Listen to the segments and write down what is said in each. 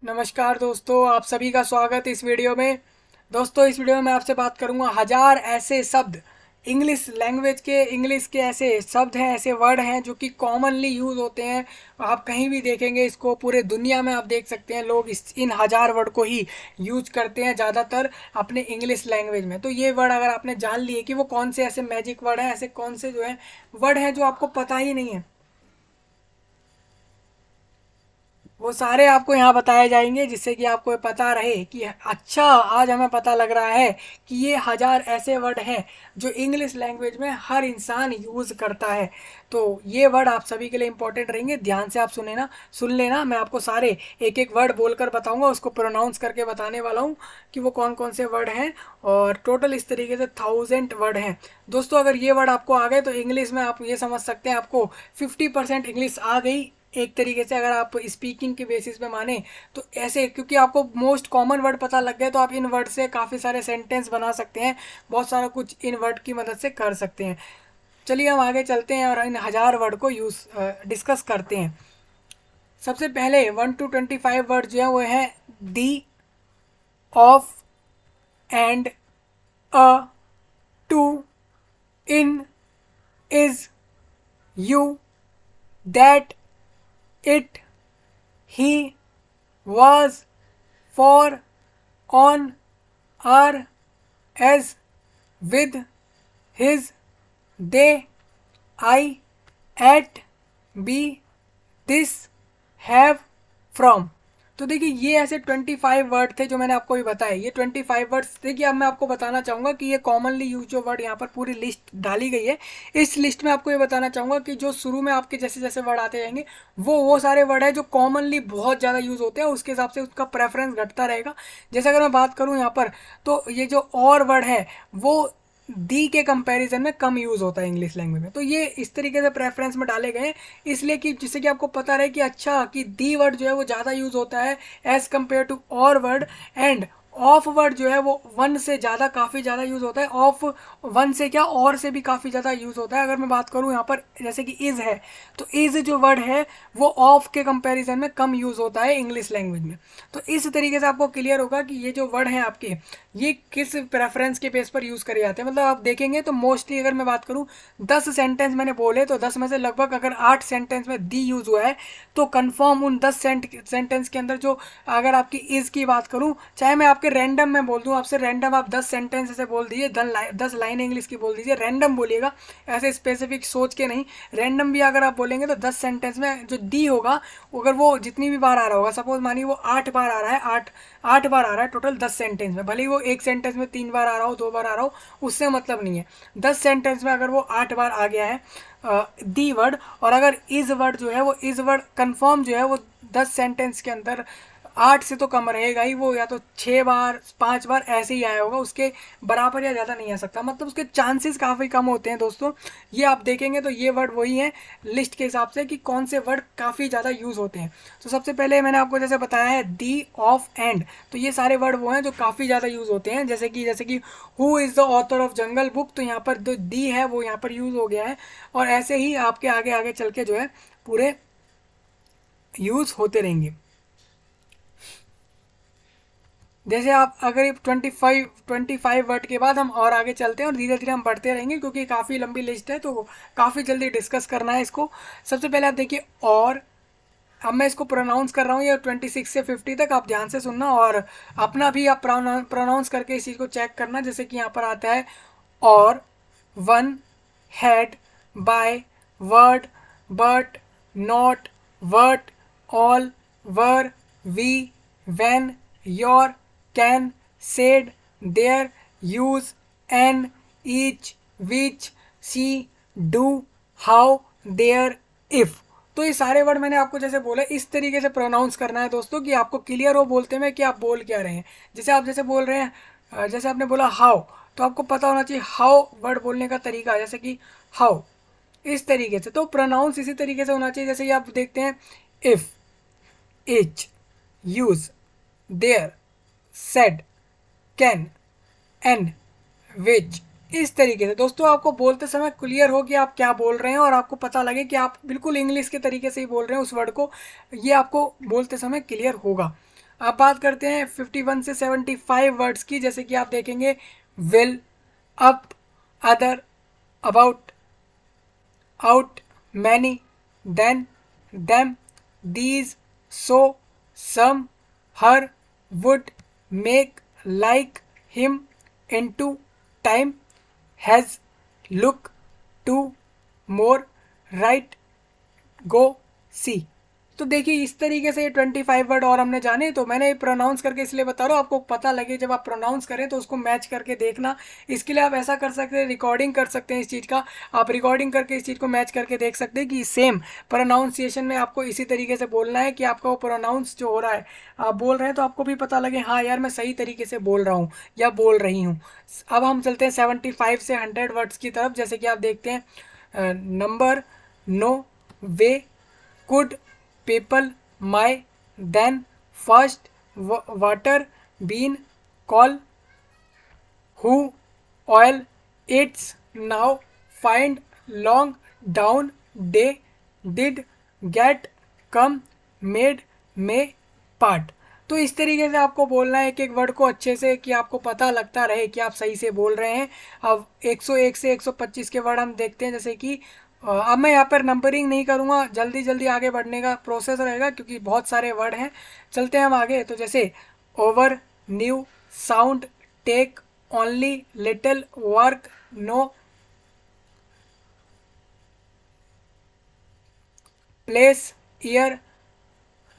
नमस्कार दोस्तों, आप सभी का स्वागत इस वीडियो में। दोस्तों, इस वीडियो में मैं आपसे बात करूंगा 1000 ऐसे शब्द, इंग्लिश लैंग्वेज के, इंग्लिश के ऐसे शब्द हैं, ऐसे वर्ड हैं जो कि कॉमनली यूज़ होते हैं। आप कहीं भी देखेंगे इसको, पूरे दुनिया में आप देख सकते हैं, लोग इन 1000 वर्ड को ही यूज करते हैं ज़्यादातर अपने इंग्लिश लैंग्वेज में। तो ये वर्ड अगर आपने जान लिए कि वो कौन से ऐसे मैजिक वर्ड हैं, ऐसे कौन से जो है वर्ड हैं जो आपको पता ही नहीं है, वो सारे आपको यहाँ बताए जाएंगे, जिससे कि आपको ये पता रहे कि अच्छा, आज हमें पता लग रहा है कि ये 1000 ऐसे वर्ड हैं जो इंग्लिश लैंग्वेज में हर इंसान यूज़ करता है। तो ये वर्ड आप सभी के लिए इंपॉर्टेंट रहेंगे। ध्यान से आप सुन लेना। मैं आपको सारे एक एक वर्ड बोलकर बताऊंगा, उसको प्रोनाउंस करके बताने वाला हूँ कि वो कौन कौन से वर्ड हैं। और टोटल इस तरीके से 1000 वर्ड हैं। दोस्तों, अगर ये वर्ड आपको आ गए तो इंग्लिश में आप ये समझ सकते हैं आपको 50% इंग्लिश आ गई एक तरीके से। अगर आप स्पीकिंग के बेसिस पे माने तो ऐसे, क्योंकि आपको मोस्ट कॉमन वर्ड पता लग गए तो आप इन वर्ड से काफ़ी सारे सेंटेंस बना सकते हैं, बहुत सारा कुछ इन वर्ड की मदद से कर सकते हैं। चलिए हम आगे चलते हैं और इन 1000 वर्ड को यूज़ डिस्कस करते हैं। सबसे पहले 1 to 25 वर्ड जो है वो है the, of, and, a, to, in, is, you, that, it, he, was, for, on, are, as, with, his, they, I, at, be, this, have, from। तो देखिए, ये ऐसे 25 वर्ड थे जो मैंने आपको भी बताए। ये 25 वर्ड्स देखिए, अब मैं आपको बताना चाहूँगा कि ये कॉमनली यूज जो वर्ड यहाँ पर पूरी लिस्ट डाली गई है, इस लिस्ट में आपको ये बताना चाहूँगा कि जो शुरू में आपके जैसे जैसे वर्ड आते जाएंगे वो सारे वर्ड है जो कॉमनली बहुत ज़्यादा यूज़ होते हैं, उसके हिसाब से उसका प्रेफरेंस घटता रहेगा। जैसे अगर मैं बात करूँ यहाँ पर, तो ये जो और वर्ड है वो दी के कंपैरिजन में कम यूज़ होता है इंग्लिश लैंग्वेज में। तो ये इस तरीके से प्रेफरेंस में डाले गए हैं, इसलिए कि जिससे कि आपको पता रहे कि अच्छा, कि दी वर्ड जो है वो ज़्यादा यूज़ होता है एज़ कम्पेयर टू और वर्ड। एंड ऑफ वर्ड जो है वो वन से ज़्यादा, काफ़ी ज़्यादा यूज़ होता है। ऑफ वन से क्या, और से भी काफ़ी ज़्यादा यूज़ होता है। अगर मैं बात करूँ यहाँ पर जैसे कि इज़ है, तो इज़ जो वर्ड है वो ऑफ के कंपैरिजन में कम यूज़ होता है इंग्लिश लैंग्वेज में। तो इस तरीके से आपको क्लियर होगा कि ये जो वर्ड हैं आपके, ये किस प्रेफरेंस के बेस पर यूज़ करे जाते हैं। मतलब आप देखेंगे तो मोस्टली अगर मैं बात करूँ, 10 सेंटेंस मैंने बोले तो 10 में से लगभग अगर 8 सेंटेंस में दी यूज़ हुआ है, तो कन्फर्म उन 10 सेंटेंस के अंदर जो, अगर आपकी इज़ की बात करूँ, चाहे मैं आपके रैंडम में बोल दूँ, आपसे रैंडम आप 10 सेंटेंस ऐसे बोल दीजिए, 10 लाइन इंग्लिश की बोल दीजिए, रैंडम बोलिएगा, ऐसे स्पेसिफिक सोच के नहीं। रैंडम भी अगर आप बोलेंगे तो 10 सेंटेंस में जो दी होगा, अगर वो जितनी भी बार आ रहा होगा, सपोज मानिए वो 8 बार आ रहा है, आठ आठ बार आ रहा है टोटल 10 सेंटेंस में, भले ही वो एक सेंटेंस में 3 बार आ रहा हो, 2 बार आ रहा हो, उससे मतलब नहीं है। 10 सेंटेंस में अगर वो 8 बार आ गया है दी वर्ड, और अगर इज वर्ड जो है वो इज वर्ड कंफर्म जो है वो 10 सेंटेंस के अंदर 8 से तो कम रहेगा ही, वो या तो 6 बार 5 बार ऐसे ही आया होगा, उसके बराबर या ज़्यादा नहीं आ सकता। मतलब उसके चांसेस काफ़ी कम होते हैं दोस्तों। ये आप देखेंगे तो ये वर्ड वही है लिस्ट के हिसाब से कि कौन से वर्ड काफ़ी ज़्यादा यूज़ होते हैं। तो सबसे पहले मैंने आपको जैसे बताया है दी, ऑफ, एंड, तो ये सारे वर्ड वो हैं जो काफ़ी ज़्यादा यूज़ होते हैं। जैसे कि who is the author of jungle book, तो यहाँ पर जो दी है वो यहाँ पर यूज़ हो गया है। और ऐसे ही आपके आगे आगे चल के जो है पूरे यूज़ होते रहेंगे। जैसे आप अगर 25 वर्ड के बाद हम और आगे चलते हैं और धीरे धीरे हम बढ़ते रहेंगे, क्योंकि काफ़ी लंबी लिस्ट है तो काफ़ी जल्दी डिस्कस करना है इसको। सबसे पहले आप देखिए और, अब मैं इसको प्रोनाउंस कर रहा हूँ, ये 26 से 50 तक आप ध्यान से सुनना और अपना भी आप प्रोनाउंस करके इस चीज़ को चेक करना। जैसे कि यहाँ पर आता है और, one, had, by, word, but, not, what, all, were, we, when, your, can, said, their, use, an, each, which, she, do, how, their, if। तो ये सारे वर्ड मैंने आपको जैसे बोले इस तरीके से प्रोनाउंस करना है दोस्तों कि आपको क्लियर हो बोलते में कि आप बोल क्या रहे हैं। जैसे आप जैसे बोल रहे हैं, जैसे आपने बोला हाउ, तो आपको पता होना चाहिए हाउ वर्ड बोलने का तरीका, जैसे कि हाउ, इस तरीके से। तो प्रोनाउंस इसी तरीके से होना चाहिए। जैसे कि आप देखते हैं if, each, use, there, said, can, and, which, इस तरीके से दोस्तों आपको बोलते समय क्लियर हो कि आप क्या बोल रहे हैं और आपको पता लगे कि आप बिल्कुल इंग्लिश के तरीके से ही बोल रहे हैं उस वर्ड को, ये आपको बोलते समय क्लियर होगा। अब बात करते हैं 51 से 75 वर्ड्स की, जैसे कि आप देखेंगे will, up, other, about, out, many, then, them, these, so, some, her, would, make, like, him, into, time, has, look, to, more, right, go, see। तो देखिए इस तरीके से ये 25 वर्ड और हमने जाने। तो मैंने प्रोनाउंस करके इसलिए बता रहा हूँ, आपको पता लगे जब आप प्रोनाउंस करें तो उसको मैच करके देखना। इसके लिए आप ऐसा कर सकते हैं, रिकॉर्डिंग कर सकते हैं इस चीज़ का, आप रिकॉर्डिंग करके इस चीज़ को मैच करके देख सकते हैं कि सेम प्रोनाउंसिएशन में आपको इसी तरीके से बोलना है कि आपका वो प्रोनाउंस जो हो रहा है आप बोल रहे हैं तो आपको भी पता लगे हाँ यार मैं सही तरीके से बोल रहा हूँ या बोल रही हूँ। अब हम चलते हैं 75 से 100 वर्ड्स की तरफ, जैसे कि आप देखते हैं number, no, way, could, people, my, then, first, water, bean, call, who, oil, it's, now, find, long, down, day, did, get, come, made, may, part। तो इस तरीके से आपको बोलना है एक एक वर्ड को अच्छे से कि आपको पता लगता रहे कि आप सही से बोल रहे हैं। अब 101 से 125 के वर्ड हम देखते हैं, जैसे कि अब मैं यहाँ पर नंबरिंग नहीं करूँगा, जल्दी जल्दी आगे बढ़ने का प्रोसेस रहेगा क्योंकि बहुत सारे वर्ड हैं। चलते हैं हम आगे। तो जैसे over, new, sound, take, only, little, work, know, place, year,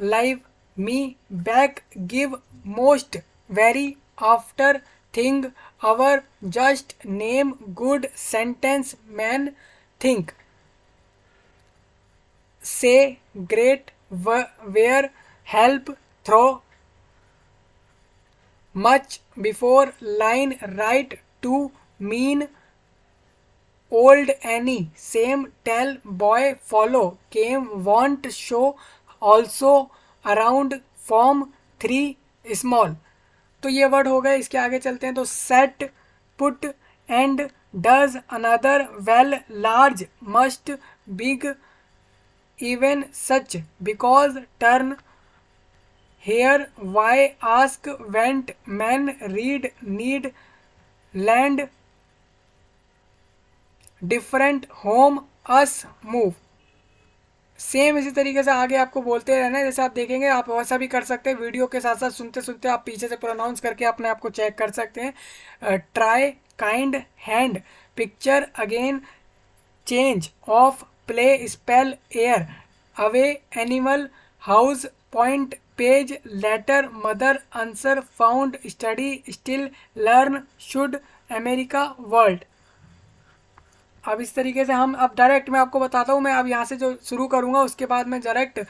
live, me, back, give, most, very, after, thing, our, just, name, good, sentence, man, think, say, great, where, help, through, much, before, line, right, too, mean, old, any, same, tell, boy, follow, came, want, show, also, around, form, three, small. तो ये word हो गए। इसके आगे चलते हैं। तो set, put, and, does, another, well, large, must, big, even, such, because, turn, here, why, ask, went, man, read, need, land, different, home, us, move। Same इसी तरीके से आगे आपको बोलते रहना है। जैसे आप देखेंगे आप वैसा भी कर सकते हैं, वीडियो के साथ साथ सुनते सुनते आप पीछे से प्रोनाउंस करके अपने आप को चेक कर सकते हैं। Try, kind, hand, picture, again, change, off, play, spell, air, away, animal, house, point, page, letter, mother, answer, found, study, still, learn, should, America, world. अब इस तरीके से हम अब डायरेक्ट मैं आपको बताता हूँ। मैं अब यहाँ से जो शुरू करूँगा उसके बाद मैं डायरेक्ट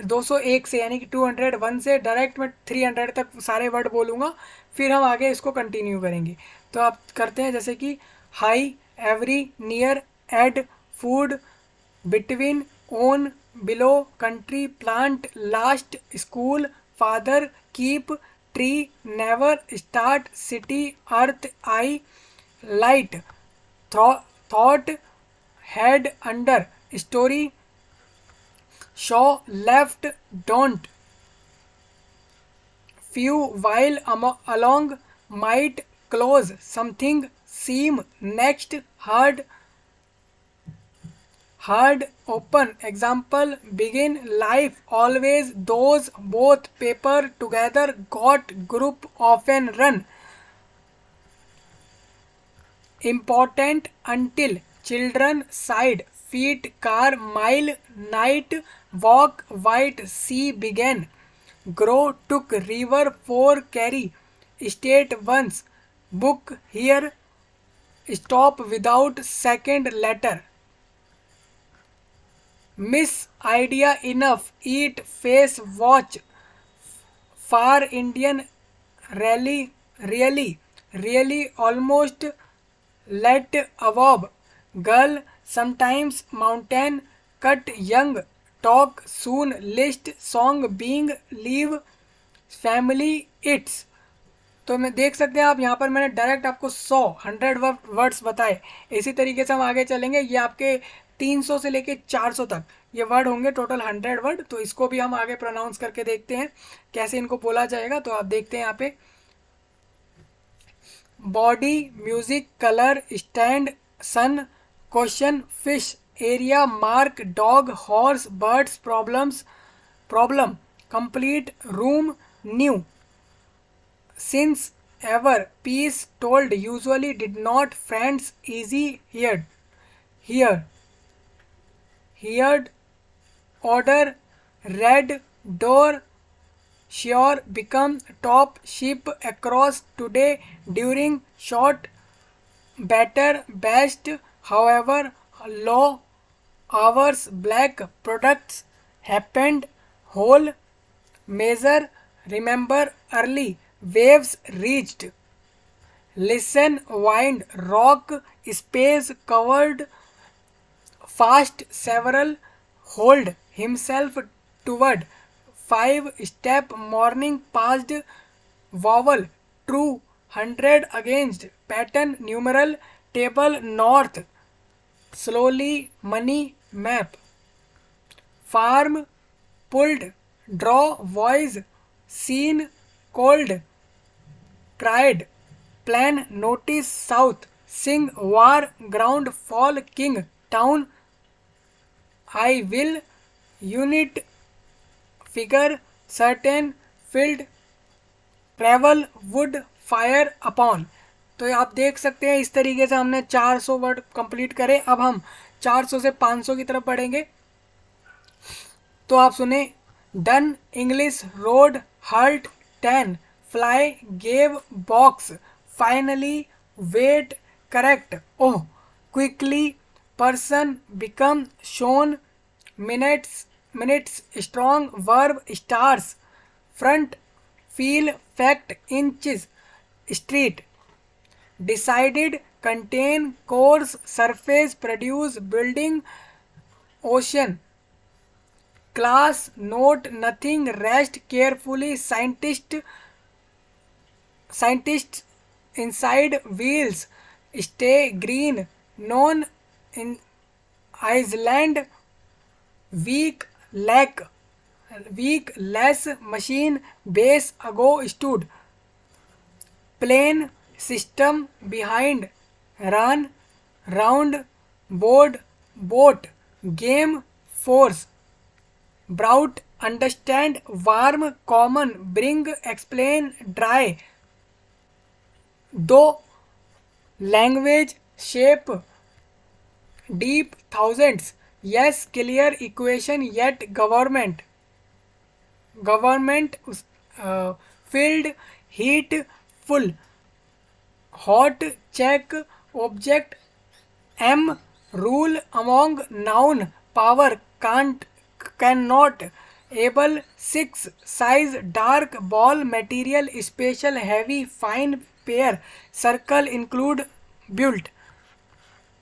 201 से यानी कि 201 से डायरेक्ट मैं 300 तक सारे वर्ड बोलूँगा, फिर हम आगे इसको कंटिन्यू करेंगे। तो आप करते हैं जैसे कि high, every, near, add, food, between, own, below, country, plant, last, school, father, keep, tree, never, start, city, earth, eye, light, thought, head, under, story, show, left, don't, few, while, along, might, close, something, seem, next, hard, hard, open, example, begin, life, always, those, both, paper, together, got, group, often, run, important, until, children, side, feet, car, mile, night, walk, white, see, began, grow, took, river, for, carry, state, once, book, here, stop, without, second, letter, miss, idea, enough, eat, face, watch, far, Indian, rally, really, really, almost, let, above, girl, sometimes, mountain, cut, young, talk, soon, list, song, being, leave, family, its। तो मैं देख सकते हैं आप यहाँ पर मैंने direct आपको 100 वर्ड्स बताए। इसी तरीके से हम आगे चलेंगे, ये आपके 300 से लेके 400 तक ये वर्ड होंगे, टोटल 100 वर्ड। तो इसको भी हम आगे प्रोनाउंस करके देखते हैं कैसे इनको बोला जाएगा। तो आप देखते हैं यहाँ पे body, music, colour, stand, sun, question, fish, area, mark, dog, horse, birds, problem, complete, room, knew, since, ever, peace, told, usually, did not, friends, easy, heard, order, read, door, sure, become, top, ship, across, today, during, short, better, best, however, law, hours, black, products, happened, whole, measure, remember, early, waves, reached, listen, wind, rock, space, covered, fast, several, hold, himself, toward, 5 step, morning, past, vowel, true, 100, against, pattern, numeral, table, north, slowly, money, map, farm, pulled, draw, voice, seen, cold, cried, plan, notice, south, sing, war, ground, fall, king, town, I will, unit, figure, certain, filled, travel, wood, fire, upon। तो आप देख सकते हैं इस तरीके से हमने 400 word complete करे। अब हम 400 से 500 की तरफ बढ़ेंगे। तो आप सुने, done, English, road, hurt, 10, fly, gave, box, finally, wait, correct, oh, quickly, person, become, shown, minutes, strong, verb, stars, front, feel, fact, inches, street, decided, contain, course, surface, produce, building, ocean, class, note, nothing, rest, carefully, scientists, inside, wheels, stay, green, known, in Iceland, weak, lack, weak, less, machine, base, ago, stood, plane, system, behind, run, round, board, boat, game, force, Brout, understand, warm, common, bring, explain, dry, दो, language, shape, deep, thousands, yes, clear, equation, yet, government, filled, heat, full, hot, check, object, am, rule, among, noun, power, can't, cannot, able, 6, size, dark, ball, material, special, heavy, fine, pair, circle, include, built।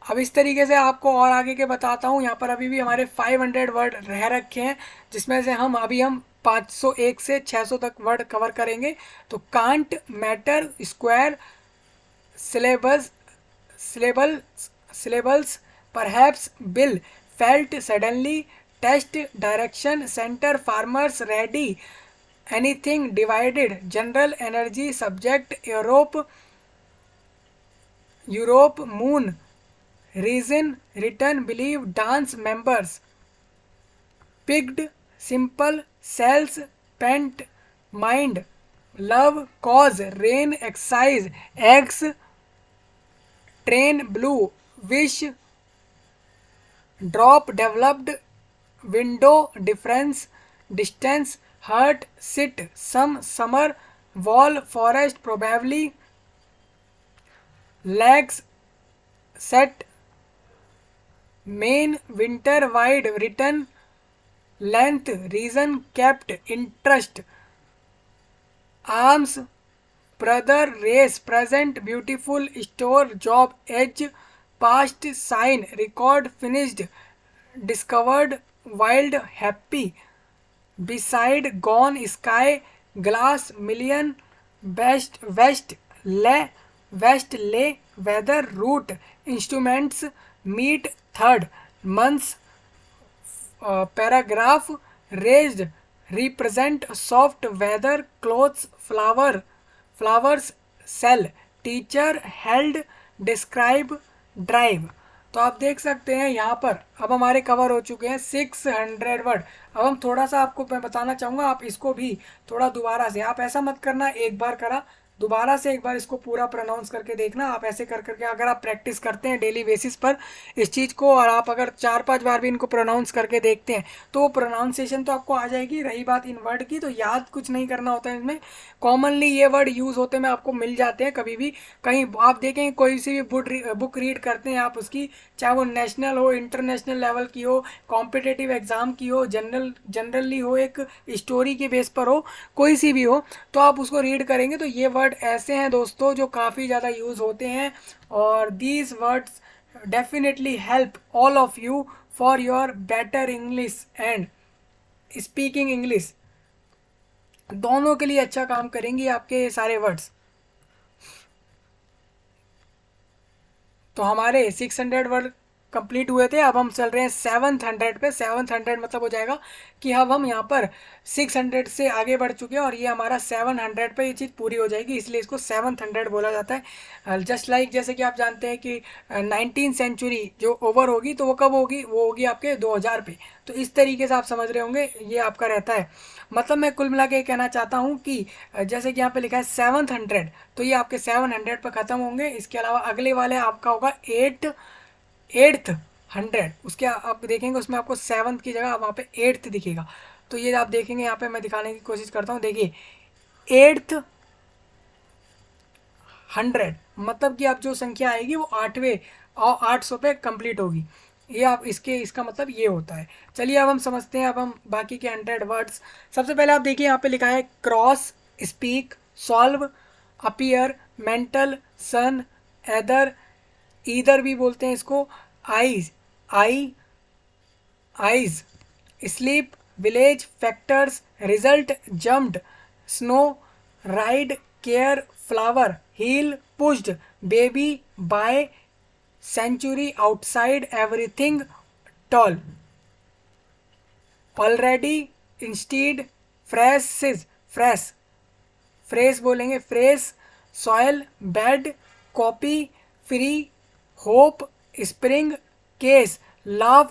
अब इस तरीके से आपको और आगे के बताता हूँ। यहाँ पर अभी भी हमारे 500 वर्ड रह रखे हैं, जिसमें से हम 501 से 600 तक वर्ड कवर करेंगे। तो can't, matter, square, syllables, perhaps, bill, felt, suddenly, test, direction, center, farmers, ready, anything, divided, general, energy, subject, Europe, moon, reason, return, believe, dance, members, picked, simple, cells, pent, mind, love, cause, rain, exercise, eggs, train, blue, wish, drop, developed, window, difference, distance, hurt, sit, some, summer, wall, forest, probably, legs, set, main, winter, wide, written, length, reason, kept, interest, arms, brother, race, present, beautiful, store, job, edge, past, sign, record, finished, discovered, wild, happy, beside, gone, sky, glass, million, best, west, lay, west, lay, weather, root, instruments, meet, third, months, paragraph, raised, represent, soft, weather, clothes, flower, flowers, sell, teacher, held, describe, drive. तो आप देख सकते हैं यहाँ पर अब हमारे cover हो चुके हैं 600 वर्ड। अब हम थोड़ा सा आपको मैं बताना चाहूँगा, आप इसको भी थोड़ा दोबारा से, आप ऐसा मत करना एक बार करा, दोबारा से एक बार इसको पूरा प्रोनाउंस करके देखना। आप ऐसे कर करके अगर आप प्रैक्टिस करते हैं डेली बेसिस पर इस चीज़ को, और आप अगर 4-5 बार भी इनको प्रोनाउंस करके देखते हैं तो वो प्रोनाउंसिएशन तो आपको आ जाएगी। रही बात इन वर्ड की, तो याद कुछ नहीं करना होता है इसमें, कॉमनली ये वर्ड यूज़ होते में आपको मिल जाते हैं। कभी भी कहीं आप देखेंगे कोई सी भी बुक रीड करते हैं आप उसकी, चाहे वो नेशनल हो, इंटरनेशनल लेवल की हो, कॉम्पिटिटिव एग्ज़ाम की हो, जनरली हो, एक स्टोरी के बेस पर हो, कोई सी भी हो, तो आप उसको रीड करेंगे तो ये वर्ड ऐसे हैं दोस्तों जो काफ़ी ज़्यादा यूज़ होते हैं। और these words definitely help all of you for your better English and speaking English, दोनों के लिए अच्छा काम करेंगे आपके ये सारे वर्ड्स। तो हमारे 600 वर्ड कंप्लीट हुए थे, अब हम चल रहे हैं 700 पे। 700 मतलब हो जाएगा कि अब हम यहाँ पर 600 से आगे बढ़ चुके हैं और ये हमारा 700 पे ये चीज़ पूरी हो जाएगी, इसलिए इसको 700 बोला जाता है। जस्ट लाइक जैसे कि आप जानते हैं कि 19th सेंचुरी जो ओवर होगी तो वो कब होगी, वो होगी आपके 2000 पे। तो इस तरीके से आप समझ रहे होंगे ये आपका रहता है। मतलब मैं कुल मिला के कहना चाहता हूँ कि जैसे कि यहाँ पे लिखा है 700, तो ये आपके 700 पर ख़त्म होंगे। इसके अलावा अगले वाले आपका होगा 8th 100, उसके आप देखेंगे उसमें आपको 7th की जगह वहाँ पे 8th दिखेगा। तो ये आप देखेंगे यहाँ पे मैं दिखाने की कोशिश करता हूँ, देखिए 8th 100 मतलब कि आप जो संख्या आएगी वो 8वें और 800 पे कंप्लीट होगी। ये आप इसका मतलब ये होता है। चलिए अब हम समझते हैं, अब हम बाकी के 100 वर्ड्स। सबसे पहले आप देखिए यहाँ पे लिखा है cross, speak, solve, appear, mental, son, either, either भी बोलते हैं इसको, eyes, eyes, sleep, village, factors, result, jumped, snow, ride, care, flower, heel, pushed, baby, buy, century, outside, everything, tall, already, instead, phrases, phrase बोलेंगे, phrase, soil, bed, copy, free, hope, spring, case, love,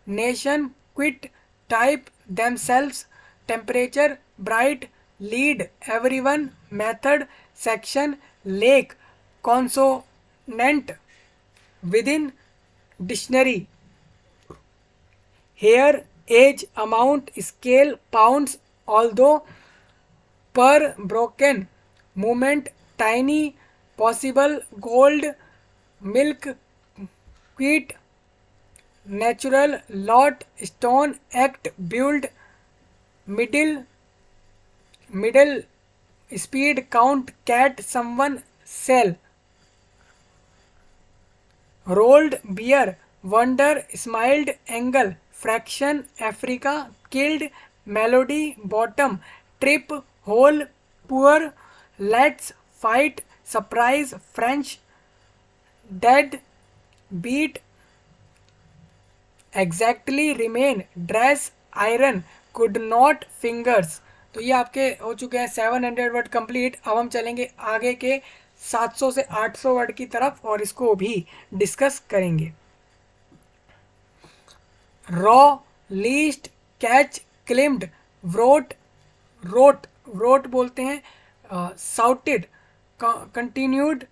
nation, quit, type, themselves, temperature, bright, lead, everyone, method, section, lake, consonant, within, dictionary, hair, age, amount, scale, pounds, although, पर, broken, movement, tiny, possible, gold, milk, quiet, natural, lot, stone, act, build, middle, speed, count, cat, someone, sail, rolled, bear, wonder, smiled, angle, fraction, Africa, killed, melody, bottom, trip, hole, poor, let's, fight, surprise, French, dead, beat, exactly, remain, dress, iron, could not, fingers. तो ये आपके हो चुके हैं 700 word complete. अब हम चलेंगे आगे के 700 से 800 वर्ड की तरफ और इसको भी डिस्कस करेंगे। Row, least, catch, climbed, wrote, wrote बोलते हैं, shouted, continued,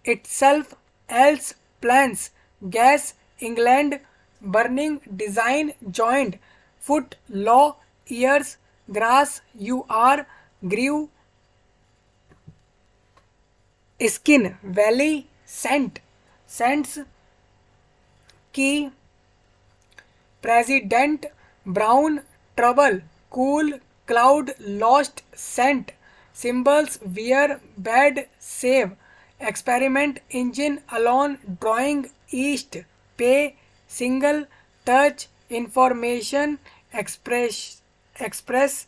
itself, else, plans, gas, England, burning, design, joint, foot, law, ears, grass, you're, grew, skin, valley, cent, cents, key, president, brown, trouble, cool, cloud, lost, sent, symbols, wear, bed, save, experiment, engine, alone, drawing, east, pay, single, touch, information, express,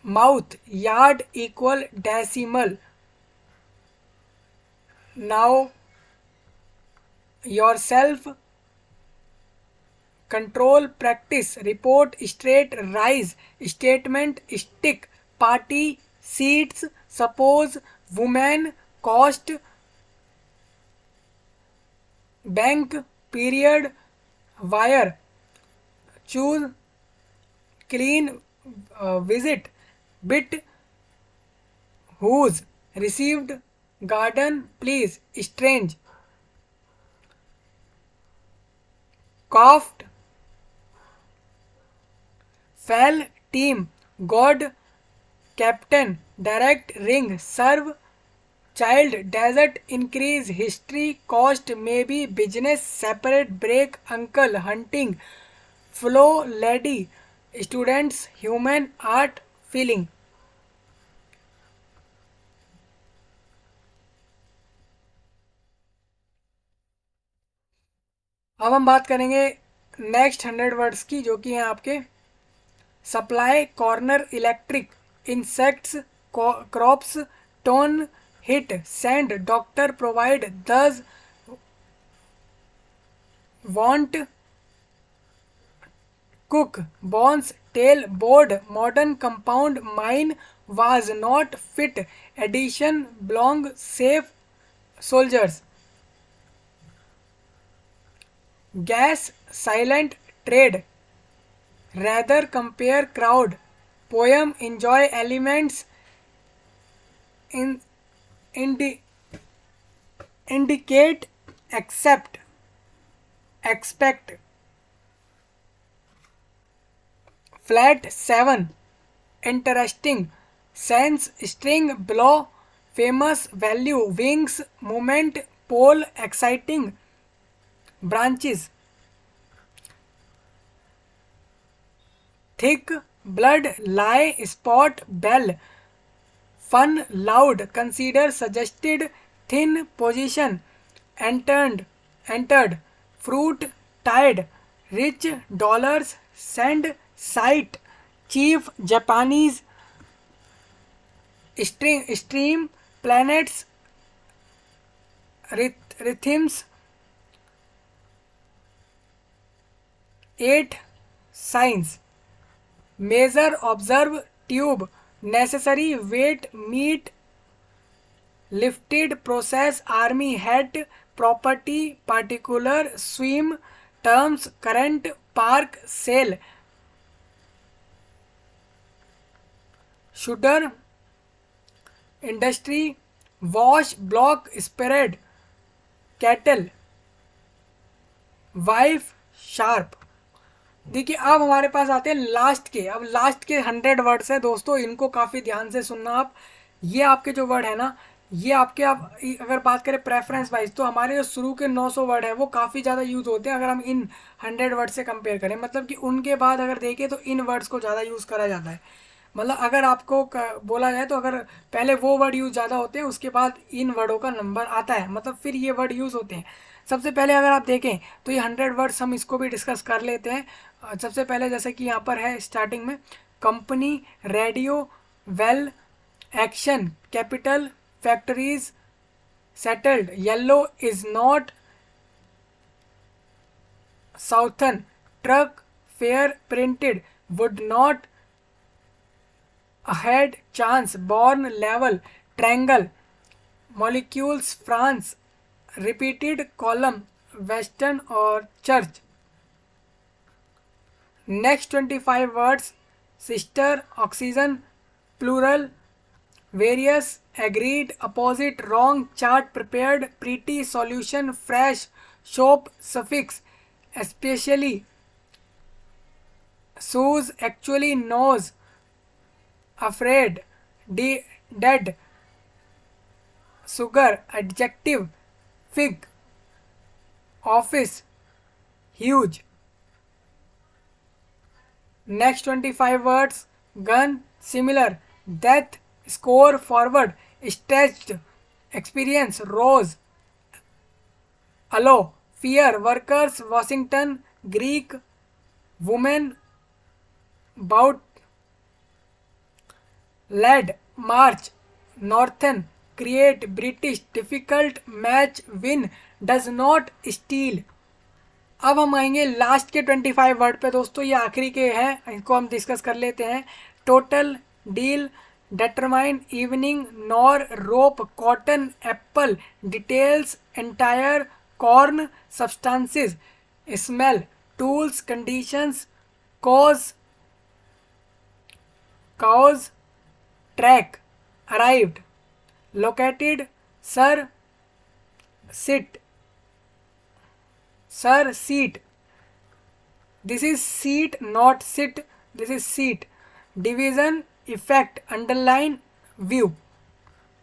mouth, yard equal decimal. Now yourself, control, practice, report, straight, rise, statement, stick, party, seats, suppose, woman, cost, bank, period, wire, choose, clean, visit, bit, whose, received, garden, please, strange, coughed, fell, team, god, captain, direct, ring, serve, child, desert, increase, history, cost, maybe, business, separate, break, uncle, hunting, flow, lady, students, human, art, feeling. अब हम बात करेंगे next 100 words की, जो कि हैं आपके supply, corner, electric, insects, crops, tone, hit, send, doctor, provide, दस, want, cook, bones, tail, board, modern, compound, mine, was, not, fit, addition, belong, safe, soldiers, gas, silent, trade, rather, compare, crowd, poem, enjoy, elements, in, indi, indicate, accept, expect, flat, 7, interesting, sense, string, blow, famous, value, wings, movement, pole, exciting, branches, thick, blood, lie, spot, bell, fun, loud, consider, suggested, thin, position, entered, fruit, tide, rich, dollars, send, sight, chief, Japanese, stream, planets, rhythms, 8, signs, measure, observe, tube, necessary, weight, meat, lifted, process, army, hat, property, particular, swim, terms, current, park, sale, shooter, industry, wash, block, spread, cattle, wife, sharp. देखिए अब हमारे पास आते हैं last के। अब last के 100 words है दोस्तों, इनको काफ़ी ध्यान से सुनना आप। ये आपके जो वर्ड है ना, ये आपके, आप अगर बात करें प्रेफरेंस वाइज, तो हमारे जो शुरू के 900 वर्ड है वो काफ़ी ज़्यादा यूज़ होते हैं अगर हम इन 100 वर्ड से कंपेयर करें। मतलब कि उनके बाद अगर देखें तो इन वर्ड्स को ज़्यादा यूज़ करा जाता है। मतलब अगर आपको बोला जाए तो अगर पहले वो वर्ड यूज़ ज़्यादा होते हैं, उसके बाद इन वर्डों का नंबर आता है, मतलब फिर ये वर्ड यूज़ होते हैं। सबसे पहले अगर आप देखें तो ये 100 वर्ड्स हम इसको भी डिस्कस कर लेते हैं। सबसे पहले जैसे कि यहाँ पर है स्टार्टिंग में, company, radio, well, action, capital, factories, settled, yellow, is not, southern, truck, fair, printed, would not, ahead, chance, born, level, triangle, molecules, France, repeated, column, western और church. Next 25 words, sister, oxygen, plural, various, agreed, opposite, wrong, chart, prepared, pretty, solution, fresh, shop, suffix, especially, shoes, actually, nose, afraid, dead, sugar, adjective, fig, office, huge. Next 25 words, gun, similar, death, score, forward, stretched, experience, rose, allow, fear, workers, Washington, Greek, women, bout, led, march, northern, create, British, difficult, match, win, does not, steel. अब हम आएंगे last के 25 word पे दोस्तों, ये आखिरी के हैं, इनको हम डिस्कस कर लेते हैं। Total, deal, determine, evening, nor, rope, cotton, apple, details, entire, corn, substances, smell, tools, conditions, cows, cause, track, arrived, located, sir, sit, sir, seat. This is seat, not sit. This is seat. Division, effect, underline, view.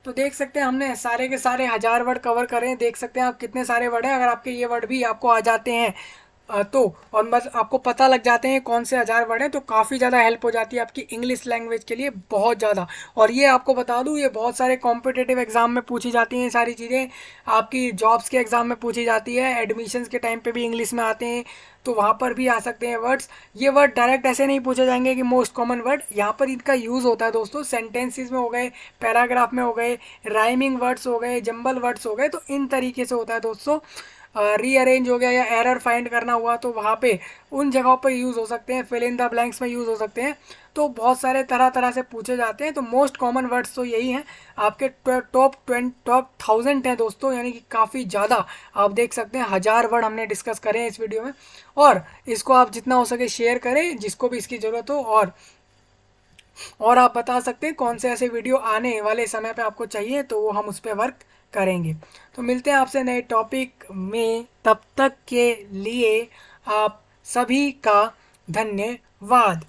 तो देख सकते हैं हमने सारे के सारे 1000 word cover करे हैं। देख सकते हैं आप कितने सारे वर्ड हैं। अगर आपके ये वर्ड भी आपको आ जाते हैं तो और बस आपको पता लग जाते हैं कौन से 1000 वर्ड हैं, तो काफ़ी ज़्यादा हेल्प हो जाती है आपकी इंग्लिश लैंग्वेज के लिए, बहुत ज़्यादा। और ये आपको बता दूँ, ये बहुत सारे कॉम्पिटिटिव एग्जाम में पूछी जाती हैं ये सारी चीज़ें। आपकी जॉब्स के एग्ज़ाम में पूछी जाती है, एडमिशन्स के टाइम पे भी इंग्लिश में आते हैं, तो वहाँ पर भी आ सकते हैं वर्ड्स। ये वर्ड डायरेक्ट ऐसे नहीं पूछे जाएंगे कि मोस्ट कॉमन वर्ड, यहाँ पर इनका यूज़ होता है दोस्तों सेंटेंसेस में हो गए, पैराग्राफ में हो गए, राइमिंग वर्ड्स हो गए, जंबल वर्ड्स हो गए, तो इन तरीके से होता है दोस्तों। रीअरेंज हो गया या एरर फाइंड करना हुआ तो वहाँ पे उन जगहों पर यूज़ हो सकते हैं, फिल इन द ब्लैंक्स में यूज़ हो सकते हैं। तो बहुत सारे तरह तरह से पूछे जाते हैं। तो मोस्ट कॉमन वर्ड्स तो यही हैं आपके। टॉप 1000 हैं दोस्तों, यानी कि काफ़ी ज़्यादा। आप देख सकते हैं 1000 वर्ड हमने डिस्कस करे हैं इस वीडियो में, और इसको आप जितना हो सके शेयर करें जिसको भी इसकी ज़रूरत हो। और आप बता सकते हैं कौन से ऐसे वीडियो आने वाले समय पे आपको चाहिए, तो वो हम उस पर वर्क करेंगे। तो मिलते हैं आपसे नए टॉपिक में, तब तक के लिए आप सभी का धन्यवाद।